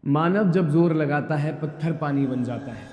मानव जब जोर लगाता है पत्थर पानी बन जाता है।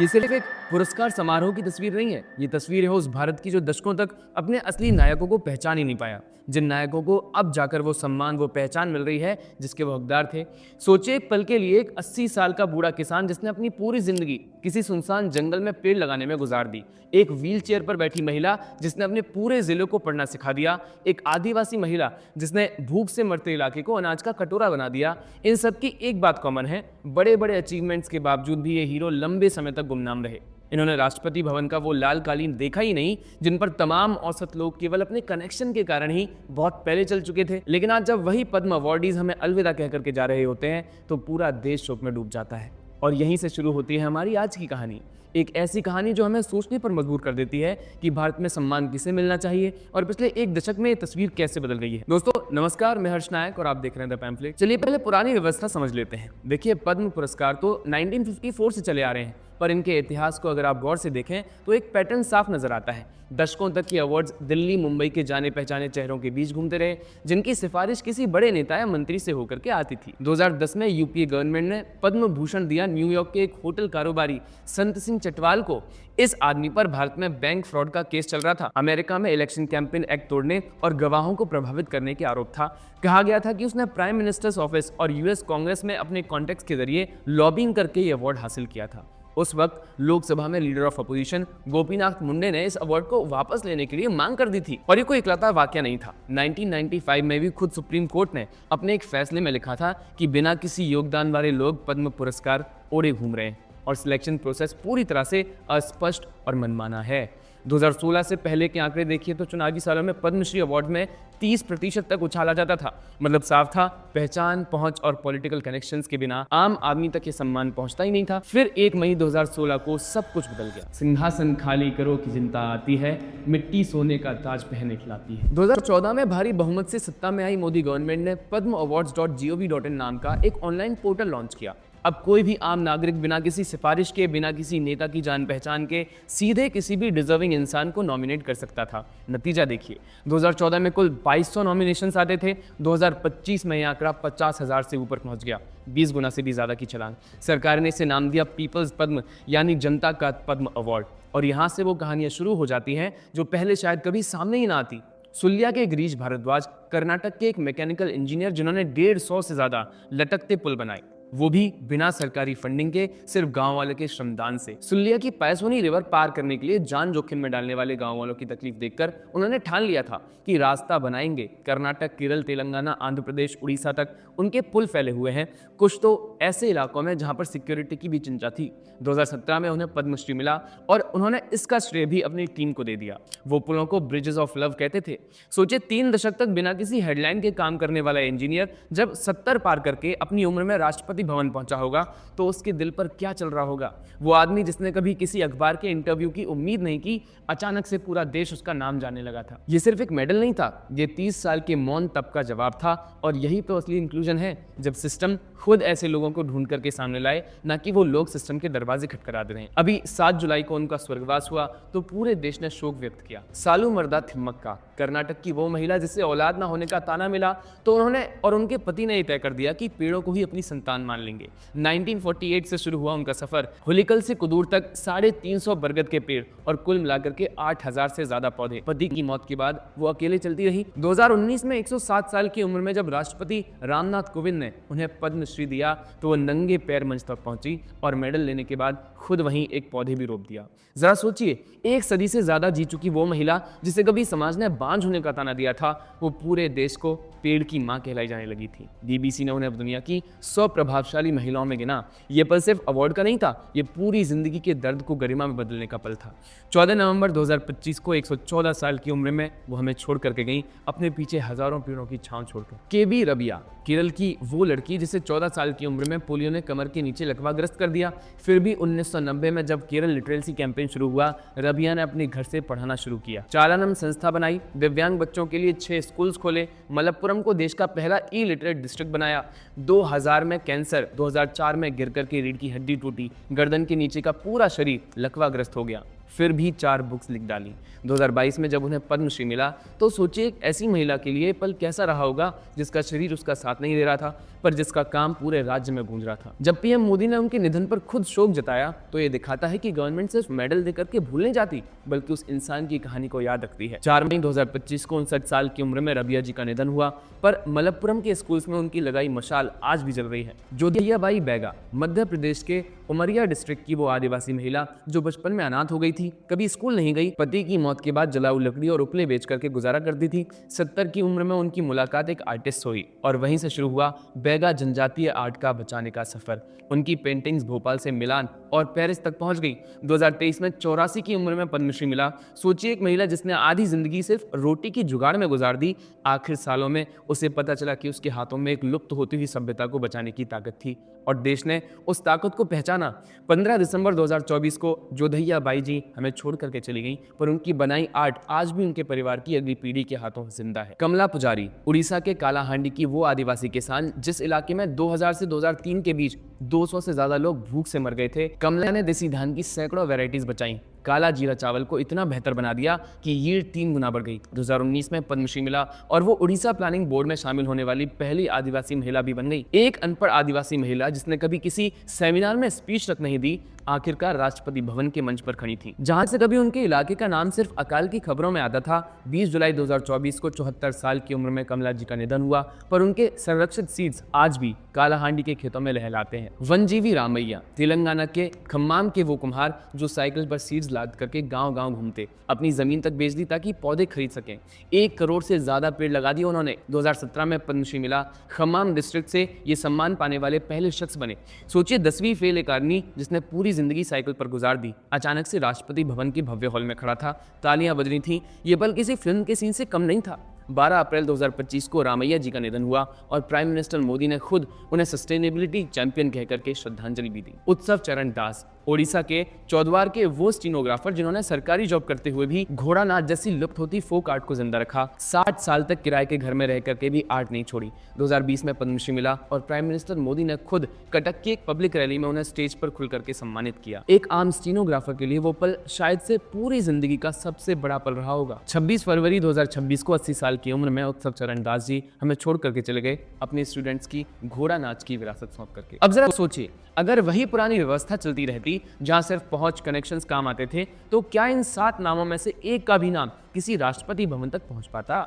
ये सिर्फ एक पुरस्कार समारोह की तस्वीर नहीं है, ये तस्वीर है उस भारत की जो दशकों तक अपने असली नायकों को पहचान ही नहीं पाया, जिन नायकों को अब जाकर वो सम्मान वो पहचान मिल रही है जिसके वो हकदार थे। सोचिए एक पल के लिए, एक 80 साल का बूढ़ा किसान जिसने अपनी पूरी जिंदगी किसी सुनसान जंगल में पेड़ लगाने में गुजार दी, एक व्हील चेयर पर बैठी महिला जिसने अपने पूरे जिले को पढ़ना सिखा दिया, एक आदिवासी महिला जिसने भूख से मरते इलाके को अनाज का कटोरा बना दिया। इन सब की एक बात कॉमन है, बड़े बड़े अचीवमेंट्स के बावजूद भी ये हीरो लंबे समय तक गुमनाम रहे। इन्होंने राष्ट्रपति भवन का वो लाल कालीन देखा ही नहीं जिन पर तमाम औसत लोग केवल अपने कनेक्शन के कारण ही बहुत पहले चल चुके थे। लेकिन आज जब वही पद्म अवार्डीज हमें अलविदा कह करके जा रहे होते हैं तो पूरा देश शोक में डूब जाता है। और यहीं से शुरू होती है हमारी आज की कहानी, एक ऐसी कहानी जो हमें सोचने पर मजबूर कर देती है कि भारत में सम्मान किसे मिलना चाहिए और पिछले एक दशक में ये तस्वीर कैसे बदल गई है। दोस्तों नमस्कार, मैं हर्ष नायक और आप देख रहे हैं द पैम्फलेट। चलिए पहले पुरानी व्यवस्था समझ लेते हैं। देखिए, पद्म पुरस्कार तो 1954 से चले आ रहे हैं, पर इनके इतिहास को अगर आप गौर से देखें तो एक पैटर्न साफ नजर आता है। दशकों तक ये अवार्ड्स दिल्ली मुंबई के जाने पहचाने चेहरों के बीच घूमते रहे, जिनकी सिफारिश किसी बड़े नेता या मंत्री से होकर के आती थी। 2010 में यूपीए गवर्नमेंट ने पद्म भूषण दिया न्यूयॉर्क के एक होटल कारोबारी संत सिंह चटवाल को। इस आदमी पर भारत में बैंक फ्रॉड का केस चल रहा था, अमेरिका में इलेक्शन कैंपेन एक्ट तोड़ने और गवाहों को प्रभावित करने के आरोप था। कहा गया था कि उसने प्राइम मिनिस्टर्स ऑफिस और यूएस कांग्रेस में अपने कॉन्टेक्ट्स के जरिए लॉबिंग करके ये अवार्ड हासिल किया था। उस वक्त लोकसभा में leader of opposition Gopinath Munde ने इस अवार्ड को वापस लेने के लिए मांग कर दी थी। और ये कोई इकलौता वाकया नहीं था। 1995 में भी खुद सुप्रीम कोर्ट ने अपने एक फैसले में लिखा था कि बिना किसी योगदान वाले लोग पद्म पुरस्कार ओढ़े घूम रहे हैं और सिलेक्शन प्रोसेस पूरी तरह से अस्पष्ट और मनमाना है। 2016 से पहले के आंकड़े देखिए तो चुनावी सालों में पद्मश्री अवार्ड में 30% तक उछाला जाता था। मतलब साफ था, पहचान, पहुंच और पॉलिटिकल कनेक्शंस के बिना आम आदमी तक ये सम्मान पहुंचता ही नहीं था। फिर 1 मई 2016 को सब कुछ बदल गया। सिंहासन खाली करो की चिंता आती है, मिट्टी सोने का ताज पहने खिलाती है। 2014 में भारी बहुमत से सत्ता में आई मोदी गवर्नमेंट ने padmawards.gov.in नाम का एक ऑनलाइन पोर्टल लॉन्च किया। अब कोई भी आम नागरिक बिना किसी सिफारिश के, बिना किसी नेता की जान पहचान के सीधे किसी भी डिजर्विंग इंसान को नॉमिनेट कर सकता था। नतीजा देखिए, 2014 में कुल 2200 नॉमिनेशंस आते थे, 2025 में यह आंकड़ा 50,000 से ऊपर पहुंच गया, 20 गुना से भी ज्यादा की छलांग। सरकार ने इसे नाम दिया पीपल्स पद्म, यानी जनता का पद्म अवार्ड। और यहाँ से वो कहानियां शुरू हो जाती हैं जो पहले शायद कभी सामने ही ना आती। सुलिया के गिरीश भारद्वाज, कर्नाटक के एक मैकेनिकल इंजीनियर जिन्होंने 150 से ज्यादा लटकते पुल बनाए, वो भी बिना सरकारी फंडिंग के, सिर्फ गांव वाले के श्रमदान से। सुलिया की पैसोनी रिवर पार करने के लिए जान जोखिम में डालने वाले गांव वालों की तकलीफ देखकर उन्होंने ठान लिया था कि रास्ता बनाएंगे। कर्नाटक, केरल, तेलंगाना, आंध्र प्रदेश, उड़ीसा तक उनके पुल फैले हुए हैं, कुछ तो ऐसे इलाकों में जहां पर सिक्योरिटी की भी चिंता थी। 2017 में उन्हें पद्मश्री मिला और उन्होंने इसका श्रेय भी अपनी टीम को दे दिया। वो पुलों को ब्रिजेस ऑफ लव कहते थे। सोचिए, 3 दशक तक बिना किसी हेडलाइन के काम करने वाला इंजीनियर जब 70 पार करके अपनी उम्र में राष्ट्रपति भवन पहुंचा होगा तो उसके दिल पर क्या चल रहा होगा। वो आदमी जिसने कभी किसी अखबार के इंटरव्यू की उम्मीद नहीं की, अचानक से पूरा देश उसका नाम जानने लगा था। ये सिर्फ एक मेडल नहीं था, ये 30 साल के मौन तप का जवाब था। और यही तो असली इंक्लूजन है, जब सिस्टम खुद ऐसे लोगों को ढूंढ करके सामने लाए, ना कि वो लोग सिस्टम के दरवाजे खटखटा दे रहे हैं। अभी 7 जुलाई को उनका स्वर्गवास हुआ तो पूरे देश ने शोक व्यक्त किया। सालू मर्दा थिम्मक्का, कर्नाटक की वो महिला जिसे औलाद ना होने का ताना मिला तो उन्होंने और उनके पति ने तय कर दिया कि पेड़ों को ही अपनी संतान मान लेंगे। 1948 से शुरू हुआ उनका सफर। हुलिकल से कुदूर तक 350 बरगद के पेड़ और कुल मिलाकर के 8000 से ज्यादा पौधे। पति की मौत के बाद वो अकेले चलती रही। 2019 में 107 साल की उम्र में जब राष्ट्रपति रामनाथ कोविंद ने उन्हें पद्मश्री दिया तो वो नंगे पैर मंच तक पहुंची और मेडल लेने के बाद खुद वहीं एक पौधे भी रोप दिया। जरा सोचिए, 1 सदी से ज्यादा जी चुकी वो महिला जिसे कभी समाज ने बांझ होने का ताना दिया था, वो पूरे देश को पेड़ की मां कहलाई जाने लगी थी। बीबीसी ने उन्हें दुनिया की 100 प्रभावशाली महिलाओं में गिना। ये पल सिर्फ अवार्ड का नहीं था, ये पूरी जिंदगी के दर्द को गरिमा में बदलने का पल था। 14 नवंबर 2025 को 114 साल की उम्र में वो हमें छोड़ करके गई, अपने पीछे हजारों पेड़ों की छांव छोड़कर। केबी रबिया, केरल की वो लड़की जिसे 14 साल की उम्र में पोलियो ने कमर के नीचे लकवाग्रस्त कर दिया। फिर भी 1990 में जब केरल लिटरेसी कैंपेन शुरू हुआ, रबिया ने अपने घर से पढ़ाना शुरू किया। चालानम संस्था बनाई, दिव्यांग बच्चों के लिए 6 स्कूल्स खोले, मलप्पुरम को देश का पहला ई लिटरेट डिस्ट्रिक्ट बनाया। 2000 में कैंसर, 2004 में गिर करके रीढ़ की हड्डी टूटी, गर्दन के नीचे का पूरा शरीर लकवाग्रस्त हो गया। फिर भी 4 बुक्स लिख डाली। 2022 में जब उन्हें पद्मश्री मिला तो सोचिए एक ऐसी महिला के लिए पल कैसा रहा होगा जिसका शरीर उसका साथ नहीं दे रहा था, पर जिसका काम पूरे राज्य में गूंज रहा था। जब पीएम मोदी ने उनके निधन पर खुद शोक जताया तो ये दिखाता है कि गवर्नमेंट सिर्फ मेडल देकर के भूल नहीं जाती, बल्कि उस इंसान की कहानी को याद रखती है। 4 मई 2025 को 59 साल की उम्र में रबिया जी का निधन हुआ, पर मलप्पुरम के स्कूल्स में उनकी लगाई मशाल आज भी जल रही है। जोधैयाबाई बैगा मध्य प्रदेश के उमरिया डिस्ट्रिक्ट की वो आदिवासी महिला जो बचपन में अनाथ हो गई थी, कभी स्कूल नहीं गई, पति की मौत के बाद जलाऊ लकड़ी और उपले बेच करके गुजारा करती थी। 70 की उम्र में उनकी मुलाकात एक आर्टिस्ट से हुई और वहीं से शुरू हुआ बैगा जनजातीय आर्ट का बचाने का सफर। उनकी पेंटिंग्स भोपाल से मिलान और पेरिस तक पहुंच गई। 2023 में 84 की उम्र में पद्मश्री मिला। सोचिए एक महिला जिसने आधी जिंदगी सिर्फ रोटी की जुगाड़ में गुजार दी, आखिर सालों में उसे पता चला कि उसके हाथों में एक लुप्त होती हुई सभ्यता को बचाने की ताकत थी और देश ने उस ताकत को पहचाना। 15 दिसंबर 2024 को जोधैयाबाई जी हमें छोड़ करके चली गई, पर उनकी बनाई आर्ट आज भी उनके परिवार की अगली पीढ़ी के हाथों जिंदा है। कमला पुजारी उड़ीसा के कालाहांडी की वो आदिवासी किसान जिस इलाके में 2000 से 2003 के बीच 200 से ज्यादा लोग भूख से मर गए थे। कमला ने देसी धान की सैकड़ों वैरायटीज बचाई, काला जीरा चावल को इतना बेहतर बना दिया कि यील्ड 3 गुना बढ़ गई। 2019 में पद्मश्री मिला और वो उड़ीसा प्लानिंग बोर्ड में शामिल होने वाली पहली आदिवासी महिला भी बन गई। एक अनपढ़ आदिवासी महिला जिसने कभी किसी सेमिनार में स्पीच तक नहीं दी, आखिरकार राष्ट्रपति भवन के मंच पर खड़ी थी, जहां से कभी उनके इलाके का नाम सिर्फ अकाल की खबरों में आता था। 20 जुलाई 2024 को 74 साल की उम्र में कमला जी का निधन हुआ, पर उनके संरक्षित सीड्स आज भी कालाहांडी के खेतों में लहलाते हैं। वनजीवी रामैया तेलंगाना के खम्माम के वो कुम्हार जो साइकिल पर सीड्स लाद करके गांव-गांव घूमते, अपनी जमीन तक बेच दी ताकि पौधे खरीद सकें। 1 करोड़ से ज्यादा पेड़ लगा दिए उन्होंने। 2017 में पद्मश्री मिला। खम्माम डिस्ट्रिक्ट से ये सम्मान पाने वाले पहले शख्स बने। सोचिए 10वीं फेल एक आदमी जिसने पूरी जिंदगी साइकिल पर गुजार दी, अचानक से राष्ट्रपति भवन के भव्य हॉल में खड़ा था, तालियां बज रही थीं। ये पल किसी फिल्म के सीन से कम नहीं था। 12 अप्रैल 2025 को रामैया जी का निधन हुआ और प्राइम मिनिस्टर मोदी ने खुद उन्हें सस्टेनेबिलिटी चैंपियन कहकर के श्रद्धांजलि भी दी। उत्सव चरण दास ओडिशा के चौद्वार के वो स्टीनोग्राफर जिन्होंने सरकारी जॉब करते हुए भी घोड़ा नाच जैसी लुप्त होती फोक आर्ट को जिंदा रखा। 60 साल तक किराए के घर में रह करके भी आर्ट नहीं छोड़ी। 2020 में पद्मश्री मिला और प्राइम मिनिस्टर मोदी ने खुद कटक की एक पब्लिक रैली में उन्हें स्टेज पर खुल करके सम्मानित किया। एक आम स्टीनोग्राफर के लिए वो पल शायद से पूरी जिंदगी का सबसे बड़ा पल रहा होगा। 26 फरवरी 2026 को 80 साल की उम्र में उत्सव चरण दास जी हमें छोड़ करके चले गए, अपने स्टूडेंट्स की घोड़ा नाच की विरासत सौंप करके। अब जरा सोचिए, अगर वही पुरानी व्यवस्था चलती रहती जहां सिर्फ पहुंच कनेक्शंस काम आते थे, तो क्या इन 7 नामों में से एक का भी नाम किसी राष्ट्रपति भवन तक पहुंच पाता?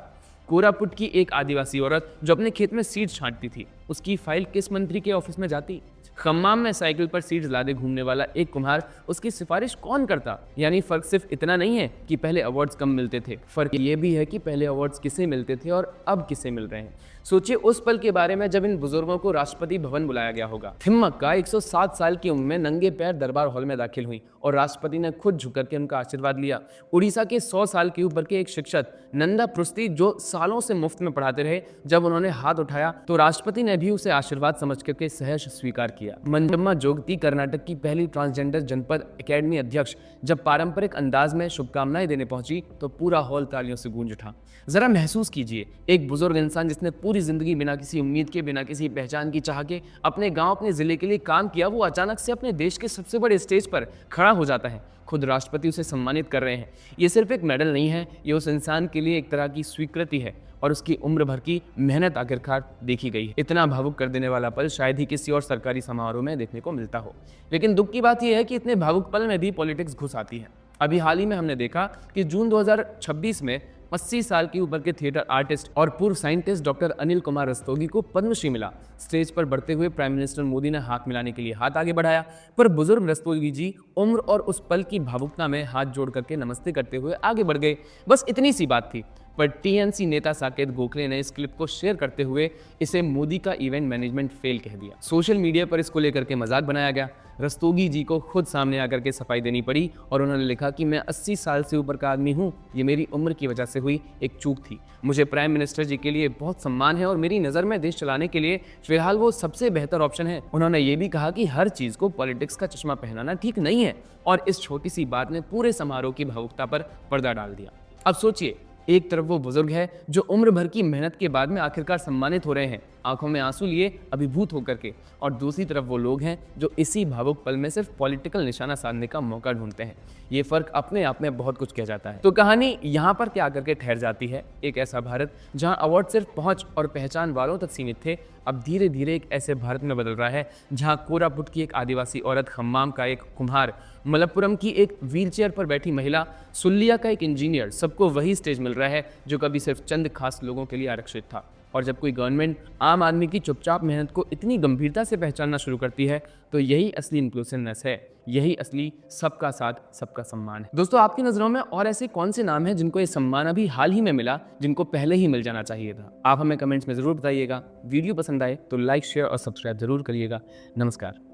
कोरापुट की एक आदिवासी औरत जो अपने खेत में सीड्स छांटती थी, उसकी फाइल किस मंत्री के ऑफिस में जाती? खम्माम में साइकिल पर सीड्स लादे घूमने वाला एक कुम्हार, उसकी सिफारिश कौन करता? यानी फर्क सिर्फ इतना नहीं है कि पहले अवार्ड्स कम मिलते थे, फर्क ये भी है कि पहले अवार्ड्स किसे मिलते थे और अब किसे मिल रहे हैं। सोचिए उस पल के बारे में जब इन बुजुर्गों को राष्ट्रपति भवन बुलाया गया होगा। थिम्मक्का 107 साल की उम्र में नंगे पैर दरबार हॉल में दाखिल हुई और राष्ट्रपति ने खुद झुककर के उनका आशीर्वाद लिया। उड़ीसा के 100 साल के ऊपर के एक शिक्षक नंदा पृष्टि जो सालों से मुफ्त में पढ़ाते रहे, जब उन्होंने हाथ उठाया तो राष्ट्रपति ने भी उसे आशीर्वाद समझ करके सहर्ष स्वीकार किया। मंजम्मा जोगती कर्नाटक की पहली ट्रांसजेंडर जनपद एकेडमी अध्यक्ष जब पारंपरिक अंदाज में शुभकामनाएं देने पहुंची तो पूरा हॉल तालियों से गूंज उठा। जरा महसूस कीजिए, एक बुजुर्ग इंसान जिसने पूरी जिंदगी बिना किसी उम्मीद के, बिना किसी पहचान की चाह के अपने गांव, अपने जिले के लिए काम किया, वो अचानक से अपने देश के सबसे बड़े स्टेज पर खड़ा हो जाता है। खुद राष्ट्रपति उसे सम्मानित कर रहे हैं। ये सिर्फ एक मेडल नहीं है, ये उस इंसान के लिए एक तरह की स्वीकृति है और उसकी उम्र भर की मेहनत आखिरकार देखी गई है। इतना भावुक कर देने वाला पल शायद ही किसी और सरकारी समारोह में देखने को मिलता हो। लेकिन दुख की बात यह है कि इतने भावुक पल में भी पॉलिटिक्स घुस आती है। अभी हाल ही में हमने देखा कि जून 2026 में 80 साल की उम्र के थिएटर आर्टिस्ट और पूर्व साइंटिस्ट डॉक्टर अनिल कुमार रस्तोगी को पद्मश्री मिला। स्टेज पर बढ़ते हुए प्राइम मिनिस्टर मोदी ने हाथ मिलाने के लिए हाथ आगे बढ़ाया, पर बुजुर्ग रस्तोगी जी उम्र और उस पल की भावुकता में हाथ जोड़ करके नमस्ते करते हुए आगे बढ़ गए। बस इतनी सी बात थी। पर टीएनसी नेता साकेत गोखले ने इस क्लिप को शेयर करते हुए इसे मोदी का इवेंट मैनेजमेंट फेल कह दिया। सोशल मीडिया पर इसको लेकर के मजाक बनाया गया। रस्तोगी जी को खुद सामने आकर के सफाई देनी पड़ी और उन्होंने लिखा कि मैं 80 साल से ऊपर का आदमी हूँ, ये मेरी उम्र की वजह से हुई एक चूक थी। मुझे प्राइम मिनिस्टर जी के लिए बहुत सम्मान है और मेरी नज़र में देश चलाने के लिए फिलहाल वो सबसे बेहतर ऑप्शन है। उन्होंने ये भी कहा कि हर चीज़ को पॉलिटिक्स का चश्मा पहनाना ठीक नहीं है और इस छोटी सी बात ने पूरे समारोह की भावुकता पर पर्दा डाल दिया। अब सोचिए, एक तरफ वो बुजुर्ग है जो उम्र भर की मेहनत के बाद में आखिरकार सम्मानित हो रहे हैं, आंखों में आंसू लिए अभिभूत होकर के, और दूसरी तरफ वो लोग हैं जो इसी भावुक पल में सिर्फ पॉलिटिकल निशाना साधने का मौका ढूंढते हैं। ये फर्क अपने आप में बहुत कुछ कह जाता है। तो कहानी यहाँ पर क्या आकर के ठहर जाती है, एक ऐसा भारत जहाँ अवार्ड सिर्फ पहुंच और पहचान वालों तक सीमित थे, अब धीरे धीरे एक ऐसे भारत में बदल रहा है जहाँ कोरापुट की एक आदिवासी औरत, खम्माम का एक कुम्हार, मलप्पुरम की एक व्हीलचेयर पर बैठी महिला, सुल्लिया का एक इंजीनियर, सबको वही स्टेज मिल रहा है जो कभी सिर्फ चंद खास लोगों के लिए आरक्षित था। और जब कोई गवर्नमेंट आम आदमी की चुपचाप मेहनत को इतनी गंभीरता से पहचानना शुरू करती है, तो यही असली इंक्लूसिवनेस है, यही असली सबका साथ सबका सम्मान है। दोस्तों, आपकी नज़रों में और ऐसे कौन से नाम हैं जिनको ये सम्मान अभी हाल ही में मिला, जिनको पहले ही मिल जाना चाहिए था? आप हमें कमेंट्स में ज़रूर बताइएगा। वीडियो पसंद आए तो लाइक, शेयर और सब्सक्राइब जरूर करिएगा। नमस्कार।